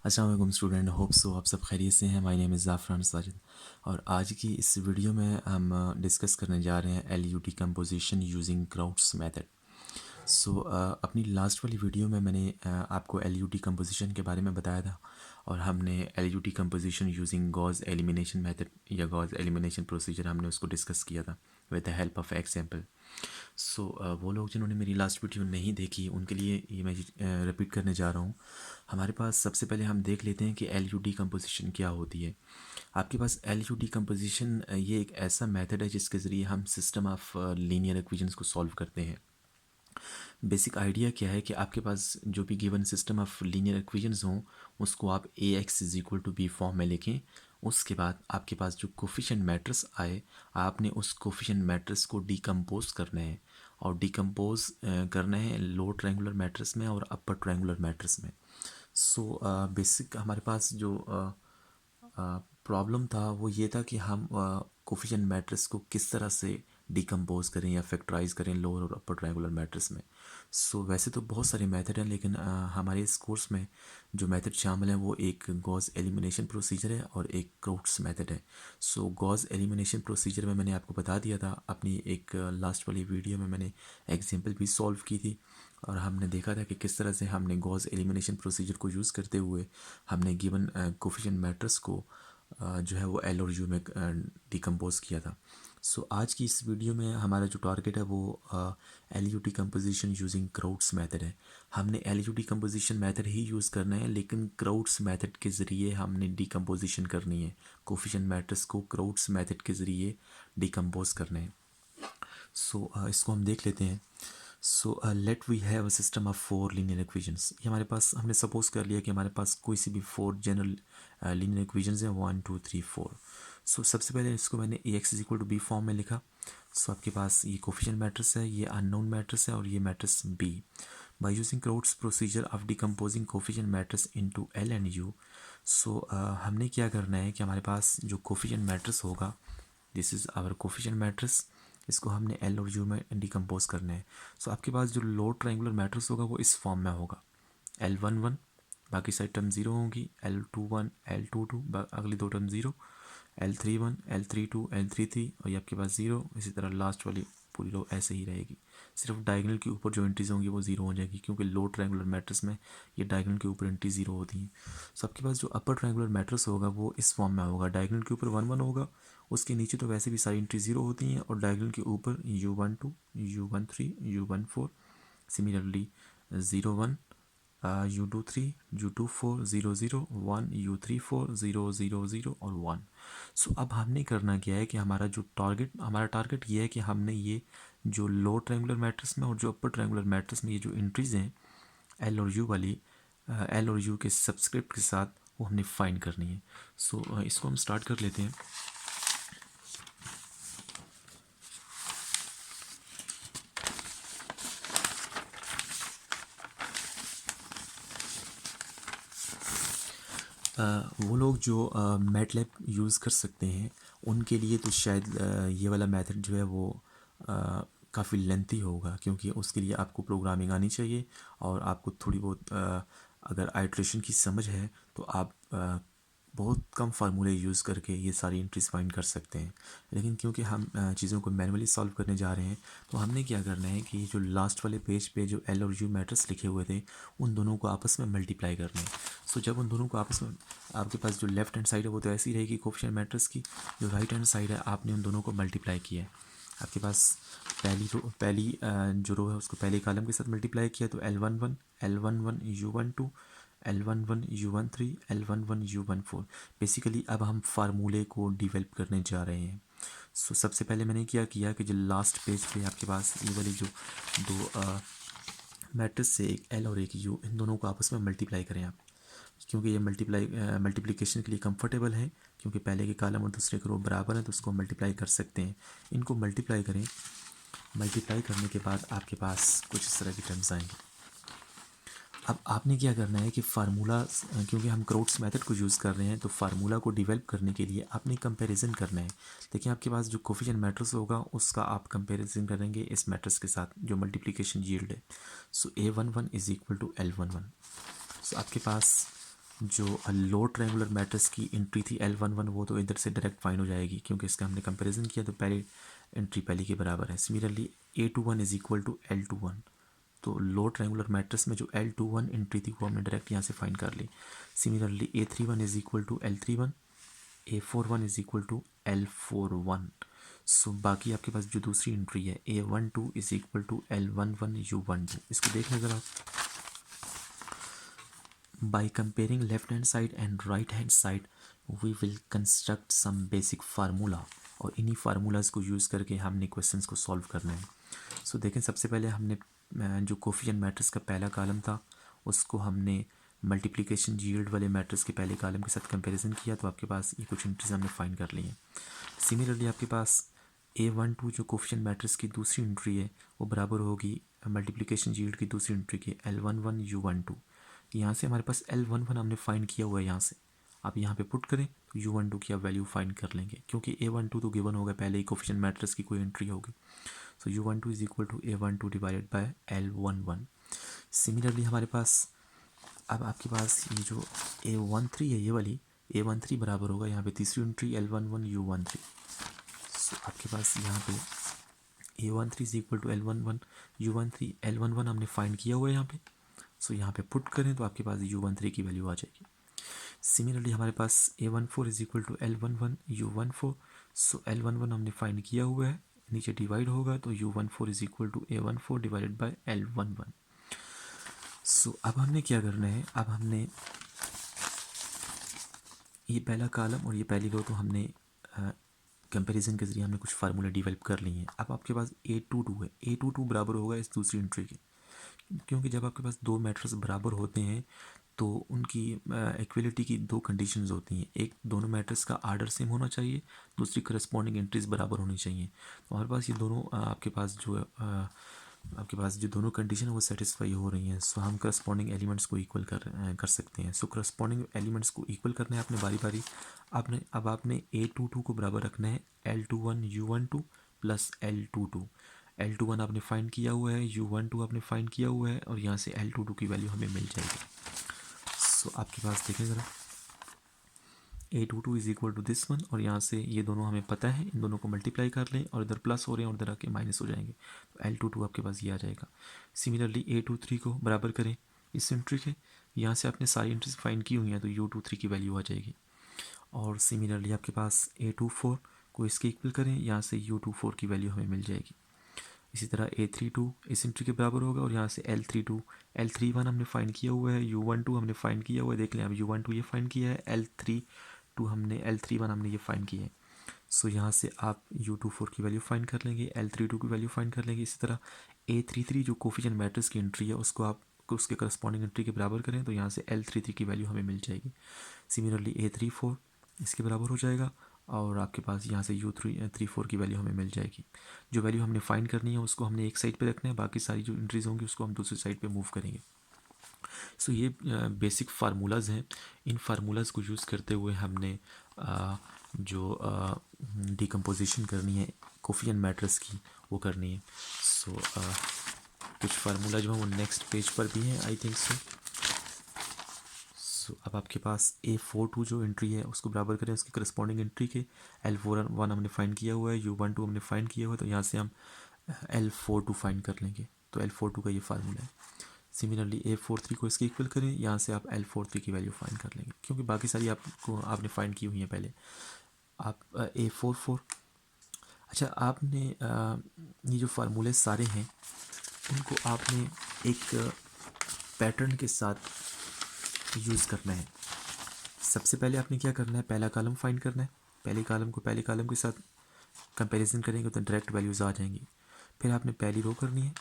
अस्सलाम वालेकुम student, hope so आप सब खैरियत से हैं। माय नेम इज़ ज़ाफ़रान साजिद और आज की इस वीडियो में हम डिस्कस करने जा रहे हैं L U decomposition using Crout's method. अपनी लास्ट वाली वीडियो में मैंने आपको एल यू डी कंपोजिशन के बारे में बताया था और हमने L U decomposition using Gauss elimination method या गॉस एलिमिनेशन प्रोसीजर हमने उसको डिस्कस किया था with the help of example. वो लोग जिन्होंने मेरी लास्ट वीडियो नहीं देखी उनके लिए ये मैं रिपीट करने जा रहा हूँ। हमारे पास सबसे पहले हम देख लेते हैं कि एल यू डी कंपोजिशन क्या होती है। आपके पास एल यू डी कंपोजिशन ये एक ऐसा मेथड है जिसके ज़रिए हम सिस्टम ऑफ लीनियर इक्वेशंस को सॉल्व करते हैं। बेसिक आइडिया क्या है कि आपके पास जो भी given system of linear equations हों उसको आप A X is equal to B form में लिखें। उसके बाद आपके पास जो कोफिशिएंट मैट्रिक्स आए आपने उस कोफिशिएंट मैट्रिक्स को डिकम्पोज करना है और डिकम्पोज करना है लोअर ट्रायंगुलर मैट्रिक्स में और अपर ट्रायंगुलर मैट्रिक्स में। बेसिक हमारे पास जो प्रॉब्लम था वो ये था कि हम कोफिशिएंट मैट्रिक्स को किस तरह से डिकम्पोज करें या फैक्टराइज करें लोअर और अपर ट्रायंगुलर मैट्रिक्स में। वैसे तो बहुत सारे मेथड हैं लेकिन हमारे इस कोर्स में जो मेथड शामिल है वो एक गॉस एलिमिनेशन प्रोसीजर है और एक क्राउड्स मेथड है। गॉस एलिमिनेशन प्रोसीजर में मैंने आपको बता दिया था अपनी एक लास्ट वाली वीडियो में, मैंने एग्जांपल भी सॉल्व की थी और हमने देखा था कि किस तरह से हमने गॉस एलिमिनेशन प्रोसीजर को यूज़ करते हुए हमने गिवन कोफिशिएंट मैट्रिक्स को जो है वो एल और यू में डिकम्पोज किया था। आज की इस वीडियो में हमारा जो टारगेट है वो L U decomposition using Crout's method है। हमने L U decomposition method ही यूज़ करना है लेकिन क्राउड्स मेथड के ज़रिए हमने डिकम्पोजिशन करनी है। कोफिशिएंट मैट्रिक्स को क्राउड्स मेथड के ज़रिए डिकम्पोज करना है। इसको हम देख लेते हैं। Let we have a system of four linear equations. ये हमारे पास हमने सपोज कर लिया कि हमारे पास कोई सी भी फोर जनरल लीनियर इक्वेशंस हैं 1 2 3 4। सबसे पहले इसको मैंने A X is equal to B form में लिखा। आपके पास ये कोफिशिएंट मैट्रिक्स है, ये अननोन मैट्रिक्स है और ये matrix B. By using Crout's procedure of decomposing coefficient matrix into L and U. हमने क्या करना है कि हमारे पास जो कोफिशिएंट मैट्रिक्स होगा, this is our coefficient matrix, इसको हमने एल और यू में डिकम्पोज करना है। आपके पास जो लोअर ट्रायंगुलर मैट्रिक्स होगा वो इस फॉर्म में होगा L11, बाकी सारी टर्म ज़ीरो होंगी, L21 L22 अगली दो term zero, L31 L32 L33 और ये आपके पास ज़ीरो। इसी तरह लास्ट वाली पूरी रो ऐसे ही रहेगी, सिर्फ डायगोनल के ऊपर जो एंट्रीज होंगी वो ज़ीरो हो जाएगी क्योंकि लो ट्रायंगुलर मैट्रिक्स में ये डायगोनल के ऊपर एंट्री ज़ीरो होती हैं। आपके पास जो अपर ट्रायंगुलर मैट्रिक्स होगा वो इस फॉर्म में होगा, डायगोनल के ऊपर 1 1 होगा, उसके नीचे तो वैसे भी सारी एंट्री ज़ीरो होती हैं और डायगोनल के ऊपर U12 U13 U14, similarly 01 U23 U24 0 0 1 U34 0 0 0 और 1। अब हमने करना क्या है कि हमारा टारगेट ये है कि हमने ये जो लो ट्रायंगुलर मैट्रिक्स में और जो अपर ट्रायंगुलर मैट्रिक्स में ये जो एंट्रीज हैं एल और यू वाली, एल और यू के सबस्क्रिप्ट के साथ वो हमने फाइंड करनी है। इसको हम स्टार्ट कर लेते हैं। वो लोग जो मैटलैब यूज़ कर सकते हैं उनके लिए तो शायद ये वाला मेथड जो है वो काफ़ी लेंथी होगा क्योंकि उसके लिए आपको प्रोग्रामिंग आनी चाहिए और आपको थोड़ी बहुत अगर आइट्रेशन की समझ है तो आप बहुत कम फार्मूले यूज़ करके ये सारी एंट्रीज फाइंड कर सकते हैं। लेकिन क्योंकि हम चीज़ों को मैनुअली सॉल्व करने जा रहे हैं तो हमने क्या करना है कि जो लास्ट वाले पेज पे जो एल और यू मैट्रिक्स लिखे हुए थे उन दोनों को आपस में मल्टीप्लाई करना है। जब उन दोनों को आपस में, आपके पास जो लेफ्ट हैंड साइड है वो तो ऐसी रहेगी कोफिशिएंट मैट्रिक्स की, जो राइट हैंड साइड है आपने उन दोनों को मल्टीप्लाई किया है। आपके पास पहली जो रो है उसको पहले कॉलम के साथ मल्टीप्लाई किया तो L11 L11 U12 L11 U13 L11 U14। Basically अब हम फार्मूले को डिवेल्प करने जा रहे हैं। सबसे पहले मैंने क्या किया कि जो लास्ट पेज पे आपके पास ये वाली जो दो मैट्रिक्स से एक एल और एक यू, इन दोनों को आपस में मल्टीप्लाई करें आप, क्योंकि ये मल्टीप्लिकेशन के लिए कंफर्टेबल है क्योंकि पहले के कॉलम और दूसरे के रो बराबर है तो उसको मल्टीप्लाई कर सकते हैं। इनको मल्टीप्लाई करें, मल्टीप्लाई करने के बाद आपके पास कुछ इस तरह की टर्म्स आएंगे। अब आपने क्या करना है कि फार्मूला, क्योंकि हम क्राउड्स मेथड को यूज़ कर रहे हैं तो फार्मूला को डिवेल्प करने के लिए आपने कंपैरिजन करना है। देखिए आपके पास जो कोफिशिएंट मैट्रिक्स होगा उसका आप कंपैरिजन करेंगे इस मैट्रिक्स के साथ जो मल्टीप्लिकेशन यील्ड है। A11 is equal to L11। आपके पास जो लोअर ट्रायंगुलर मैट्रिक्स की एंट्री थी L11 वो तो इधर से डायरेक्ट फाइंड हो जाएगी क्योंकि इसका हमने कंपैरिजन किया तो पहले एंट्री पहले के बराबर है। Similarly A21 is equal to L21, तो लोअर ट्रायंगुलर मैट्रिक्स में जो L21 एंट्री थी वो हमने डायरेक्ट यहाँ से फाइंड कर ली। Similarly A31 is equal to L31, A41 is equal to L41। So बाकी आपके पास जो दूसरी एंट्री है A12 is equal to L11 U12, इसको देख लें ज़रा। By comparing left hand side and right hand side, we will construct some basic formula, और इन्हीं फार्मूलाज को यूज़ करके हमने क्वेश्चंस को सॉल्व करना है। सो देखें, सबसे पहले हमने जो कोफिशिएंट मैट्रिक्स का पहला कॉलम था उसको हमने मल्टीप्लिकेशन यील्ड वाले मैट्रिक्स के पहले कॉलम के साथ कंपैरिजन किया, तो आपके पास ये कुछ एंट्रीज हमने फाइंड कर ली हैं। सिमिलरली आपके पास A12 जो कोफिशिएंट मैट्रिक्स की दूसरी एंट्री है वो बराबर होगी मल्टीप्लिकेशन यील्ड की दूसरी एंट्री के L11 U12। यहाँ से हमारे पास L11 हमने फाइंड किया हुआ है, यहाँ से आप यहाँ पे पुट करें तो U12 की आप वैल्यू फाइंड कर लेंगे क्योंकि A12 तो गिवन होगा पहले ही कोफिशिएंट मैट्रिक्स की कोई एंट्री होगी। So U12 is equal to A12 divided by L11। Similarly हमारे पास अब आपके पास ये जो A13 है, ये वाली A13 बराबर होगा यहाँ पे तीसरी एंट्री L11 U13। सो आपके पास यहाँ पे A13 is equal to L11 U13, L11 हमने फाइंड किया हुआ है यहाँ पे। सो यहाँ पे पुट करें तो आपके पास U13 की वैल्यू आ जाएगी। सिमिलरली हमारे पास A14 is equal to L11 U14। So L11 हमने फाइंड किया हुआ है, नीचे डिवाइड होगा तो U14 is equal to A14 divided by L11। So अब हमने क्या करना है, अब हमने ये पहला कॉलम और ये पहली रो तो हमने कंपैरिजन के ज़रिए हमने कुछ फार्मूला डेवलप कर लिए हैं। अब आपके पास A22 है, A22 बराबर होगा इस दूसरी एंट्री के, क्योंकि जब आपके पास दो मैट्रिक्स बराबर होते हैं तो उनकी इक्वलिटी की दो कंडीशंस होती हैं। एक, दोनों मैट्रिक्स का आर्डर सेम होना चाहिए, दूसरी करस्पॉन्डिंग एंट्रीज बराबर होनी चाहिए। तो हमारे पास ये दोनों आपके पास जो दोनों कंडीशन है वो सेटिस्फाई हो रही हैं। सो हम करस्पॉन्डिंग एलिमेंट्स को इक्वल कर सकते हैं। सो करस्पॉन्डिंग एलिमेंट्स को इक्वल करना है आपने बारी बारी। आपने A22 को बराबर रखना है L21 U12 plus L22। L21 आपने फाइंड किया हुआ है, U12 आपने फाइंड किया हुआ है, और यहाँ से L22 की वैल्यू हमें मिल जाएगी। सो आपके पास देखें ज़रा, A22 is equal to this one, और यहाँ से ये दोनों हमें पता है, इन दोनों को मल्टीप्लाई कर लें और इधर प्लस हो रहे हैं और इधर आके माइनस हो जाएंगे, तो L22 आपके पास ये आ जाएगा। सिमिलरली A23 को बराबर करें इस एंट्री के, यहाँ से आपने सारी एंट्रीज फाइंड की हुई हैं तो U23 की वैल्यू आ जाएगी। और सिमिलरली आपके पास A24 को इसके इक्वल करें, यहाँ से U24 की वैल्यू हमें मिल जाएगी। इसी तरह A32 इस एंट्री के बराबर होगा, और यहाँ से L31 हमने फाइंड किया हुआ है, U12 हमने फाइंड किया हुआ है, देख लें अब U12 ये फाइंड किया है, L31 हमने ये फाइंड किया है। सो यहाँ से आप U24 की वैल्यू फाइंड कर लेंगे, L32 की वैल्यू फाइंड कर लेंगे। इसी तरह A33 जो कोफिशिएंट मैट्रिक्स की एंट्री है उसको आप उसके करस्पॉन्डिंग एंट्री के बराबर करें तो यहाँ से L33 की वैल्यू हमें मिल जाएगी। सिमिलरली A34 इसके बराबर हो जाएगा, और आपके पास यहाँ से U34 की वैल्यू हमें मिल जाएगी। जो वैल्यू हमने फाइंड करनी है उसको हमने एक साइड पे रखना है, बाकी सारी जो एंट्रीज होंगी उसको हम दूसरी साइड पे मूव करेंगे। सो ये बेसिक फार्मूलाज हैं। इन फार्मूलाज को यूज़ करते हुए हमने जो डिकम्पोजिशन करनी है कोफिशिएंट मैट्रिक्स की वो करनी है। सो कुछ फार्मूला जो है वो नेक्स्ट पेज पर भी हैं, आई थिंक सो अब आपके पास A42 जो एंट्री है उसको बराबर करें उसकी करस्पॉन्डिंग एंट्री के। L41 हमने फाइंड किया हुआ है, U12 हमने फाइंड किया हुआ है, तो यहाँ से हम L42 फाइंड कर लेंगे, तो L42 का ये फार्मूला है। सिमिलरली A43 को इसके इक्वल करें, यहाँ से आप L43 की वैल्यू फाइंड कर लेंगे, क्योंकि बाकी सारी आपने फाइंड की हुई हैं पहले। आप A44, अच्छा आपने ये जो फार्मूले सारे हैं उनको आपने एक पैटर्न के साथ यूज़ करना है। सबसे पहले आपने क्या करना है, पहला कॉलम फाइंड करना है, पहले कॉलम को पहले कॉलम के साथ कंपैरिजन करेंगे तो डायरेक्ट वैल्यूज़ आ जाएंगी। फिर आपने पहली रो करनी है,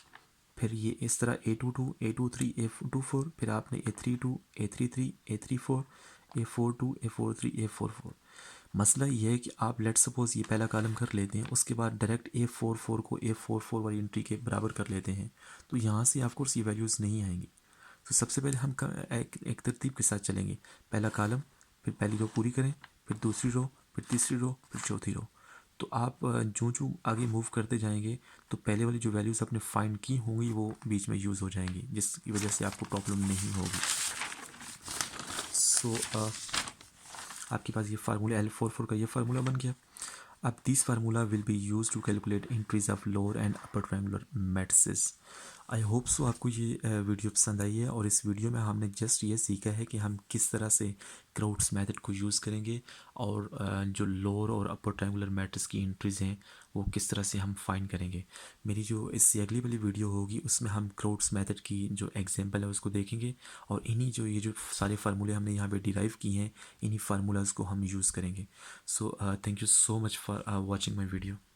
फिर ये इस तरह A22 A23 A24, फिर आपने A32 A33 A34 A42 A43 A44। मसला ये है कि आप लेट सपोज ये पहला कॉलम कर लेते हैं, उसके बाद डायरेक्ट A44 को A44 वाली एंट्री के बराबर कर लेते हैं, तो यहाँ से ऑफ कोर्स ये वैल्यूज़ नहीं आएंगी। तो सबसे पहले हम एक तरतीब के साथ चलेंगे, पहला कॉलम, फिर पहली रो पूरी करें, फिर दूसरी रो, फिर तीसरी रो, फिर चौथी रो। तो आप जो जो आगे मूव करते जाएंगे तो पहले वाली जो वैल्यूज़ आपने फाइंड की होंगी वो बीच में यूज़ हो जाएंगी, जिसकी वजह से आपको प्रॉब्लम नहीं होगी। सो आपके पास ये फार्मूला L44 का ये फार्मूला बन गया। अब this formula will be use to calculate increase of lower and upper triangular matrices. I hope so आपको ये वीडियो पसंद आई है, और इस वीडियो में हमने जस्ट ये सीखा है कि हम किस तरह से क्राउड्स मेथड को यूज़ करेंगे, और जो लोअर और अपर ट्रायंगुलर मैट्रिक्स की एंट्रीज हैं वो किस तरह से हम फाइंड करेंगे। मेरी जो इससे अगली वाली वीडियो होगी उसमें हम क्राउड्स मेथड की जो एग्जांपल है उसको देखेंगे, और इन्हीं जो ये जो सारे फार्मूले हमने यहाँ पे डिराइव किए हैं, इन्हीं फार्मूलाज को हम यूज़ करेंगे। So thank you so much for watching my video.